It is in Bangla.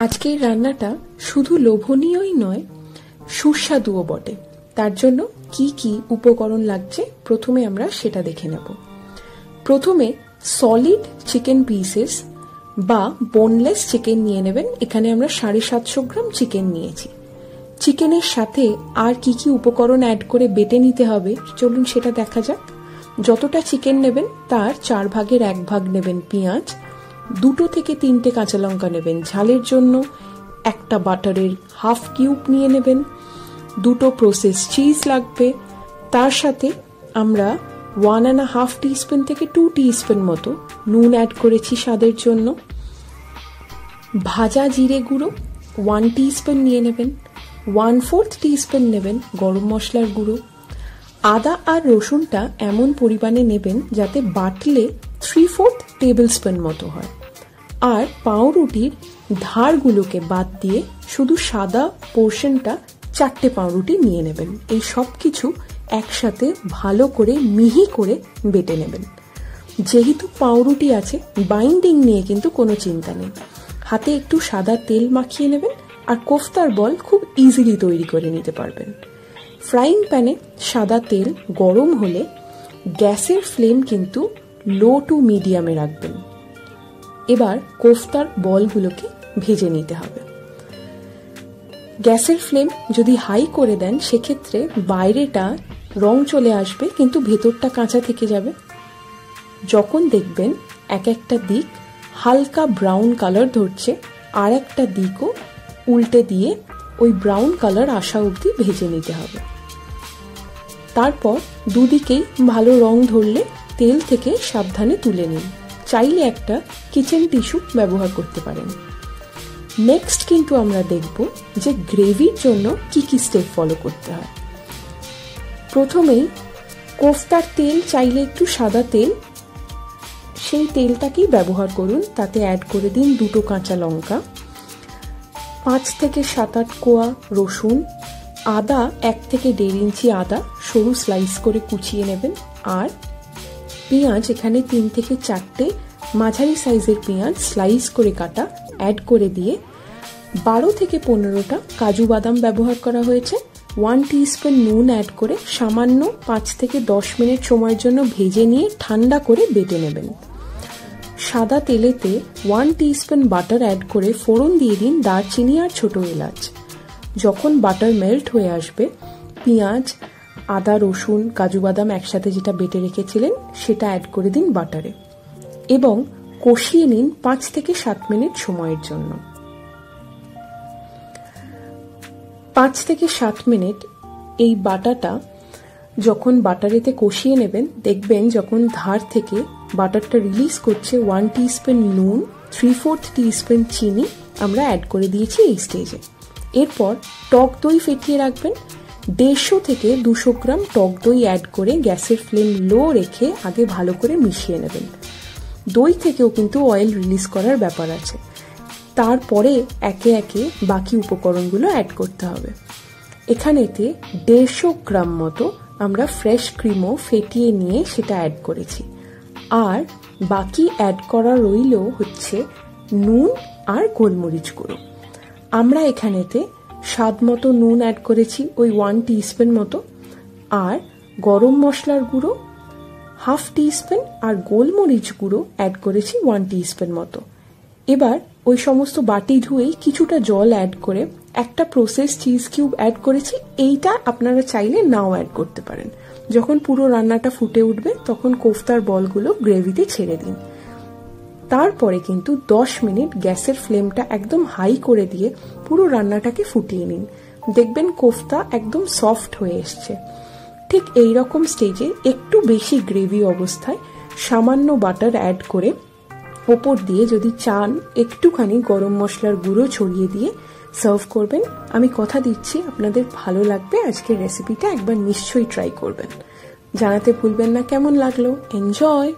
আজকের রান্নাটা শুধু লোভনীয়ই নয়, সুস্বাদুও বটে। তার জন্য কি কি উপকরণ লাগছে প্রথমে আমরা সেটা দেখে নেব। প্রথমে সলিড চিকেন পিসেস বা বোনলেস চিকেন নিয়ে নেবেন। এখানে আমরা 750 গ্রাম চিকেন নিয়েছি। চিকেনের সাথে আর কি কি উপকরণ অ্যাড করে বেটে নিতে হবে চলুন সেটা দেখা যাক। যতটা চিকেন নেবেন তার 4 ভাগের 1 ভাগ নেবেন পেঁয়াজ, 2 থেকে 3টে কাঁচা লঙ্কা নেবেন ঝালের জন্য, একটা বাটারের হাফ কিউব নিয়ে নেবেন, 2 প্রসেস চিজ লাগবে। তার সাথে আমরা 1.5 টিস্পুন থেকে 2 টিস্পুন মতো নুন অ্যাড করেছি স্বাদের জন্য। ভাজা জিরে গুঁড়ো 1 টিস্পুন নিয়ে নেবেন, 1/4 টিস্পুন নেবেন গরম মশলার গুঁড়ো। আদা আর রসুনটা এমন পরিমাণে নেবেন যাতে বাটলে 3/4 টেবিল স্পুন মতো হয়। আর পাউরুটির ধারগুলোকে বাদ দিয়ে শুধু সাদা পোর্শনটা 4টে পাউরুটি নিয়ে নেবেন। এই সব কিছু একসাথে ভালো করে মিহি করে বেটে নেবেন। যেহেতু পাউরুটি আছে, বাইন্ডিং নিয়ে কিন্তু কোনো চিন্তা নেই। হাতে একটু সাদা তেল মাখিয়ে নেবেন আর কোফতার বল খুব ইজিলি তৈরি করে নিতে পারবেন। ফ্রাইং প্যানে সাদা তেল গরম হলে গ্যাসের ফ্লেম কিন্তু লো টু মিডিয়ামে রাখবেন। এবার কোফতার বলগুলোকে ভেজে নিতে হবে। গ্যাসের ফ্লেম যদি হাই করে দেন সেক্ষেত্রে বাইরেটা রং চলে আসবে কিন্তু ভেতরটা কাঁচা থেকে যাবে। যখন দেখবেন এক একটা দিক হালকা ব্রাউন কালার ধরছে, আর একটা দিকও উল্টে দিয়ে ওই ব্রাউন কালার আসা অবধি ভেজে নিতে হবে। তারপর দুদিকেই ভালো রং ধরলে তেল থেকে সাবধানে তুলে নিন। চাইলে একটা কিচেন টিস্যু ব্যবহার করতে পারেন। নেক্সট কিন্তু আমরা দেখব যে গ্রেভির জন্য কি কি স্টেপ ফলো করতে হয়। প্রথমেই কোফতার তেল চাইলে একটু সাদা তেল, সেই তেলটাকেই ব্যবহার করুন। তাতে অ্যাড করে দিন 2 কাঁচা লঙ্কা, 5 থেকে 7-8 কোয়া রসুন, আদা 1 থেকে 1.5 ইঞ্চি আদা সরু স্লাইস করে কুচিয়ে নেবেন। আর পেঁয়াজ এখানে 3 থেকে 4টে মাঝারি সাইজের পেঁয়াজ স্লাইস করে কাটা অ্যাড করে দিয়ে 12 থেকে 15টা কাজু বাদাম ব্যবহার করা হয়েছে। 1 টিস্পুন নুন অ্যাড করে সামান্য 5 থেকে 10 মিনিট সময়ের জন্য ভেজে নিয়ে ঠান্ডা করে বেটে নেবেন। সাদা তেলেতে 1 টিস্পুন বাটার অ্যাড করে ফোড়ন দিয়ে দিন দারচিনি আর ছোট এলাচ। যখন বাটার মেল্ট হয়ে আসবে পেঁয়াজ, আদা, রসুন, কাজু বাদাম একসাথে যেটা বেটে রেখেছিলেন সেটা অ্যাড করে দিন বাটারে এবং কষিয়ে নিন 5 থেকে 7 মিনিট সময়ের জন্য। 5 থেকে 7 মিনিট এই বাটাটা যখন বাটারেতে কষিয়ে নেবেন দেখবেন যখন ধার থেকে বাটারটা রিলিজ করছে 1 টিস্পুন নুন, 3/4 টিস্পুন চিনি আমরা অ্যাড করে দিয়েছি এই স্টেজে। এরপর টক দই ফেটিয়ে রাখবেন। 150 থেকে 200 গ্রাম টক দই অ্যাড করে গ্যাসের ফ্লেম লো রেখে আগে ভালো করে মিশিয়ে নেবেন। দই থেকেও কিন্তু অয়েল রিলিজ করার ব্যাপার আছে। তারপরে একে একে বাকি উপকরণগুলো অ্যাড করতে হবে। এখানেতে 150 গ্রাম মতো আমরা ফ্রেশ ক্রিমও ফেটিয়ে নিয়ে সেটা অ্যাড করেছি। আর বাকি অ্যাড করা রইল হচ্ছে নুন আর গোলমরিচ গুঁড়ো। আমরা এখানেতে স্বাদ মতো নুন অ্যাড করেছি ওই 1 টিস্পুন মতো, আর গরম মশলার গুঁড়ো 1/2 টিস্পুন আর গোলমরিচ গুঁড়ো অ্যাড করেছি 1 টিস্পুন মতো। এবার ওই সমস্ত বাটি ধুয়েই কিছুটা জল অ্যাড করে একটা প্রসেস চিজ কিউব অ্যাড করেছি। এইটা আপনারা চাইলে নাও অ্যাড করতে পারেন। যখন পুরো রান্নাটা ফুটে উঠবে তখন কোফতার বলগুলো গ্রেভিতে ছেড়ে দিন। তারপরে কিন্তু 10 মিনিট গ্যাসের ফ্লেমটা একদম হাই করে দিয়ে পুরো রান্নাটাকে ফুটিয়ে নিন। দেখবেন কোফতা একদম সফট হয়ে এসছে। ঠিক এই রকম স্টেজে একটু বেশি গ্রেভি অবস্থায় সামান্য বাটার অ্যাড করে ওপর দিয়ে যদি চান একটুখানি গরম মশলার গুঁড়ো ছড়িয়ে দিয়ে সার্ভ করবেন। আমি কথা দিচ্ছি আপনাদের ভালো লাগবে। আজকের রেসিপিটা একবার নিশ্চয়ই ট্রাই করবেন। জানাতে ভুলবেন না কেমন লাগলো। এনজয়।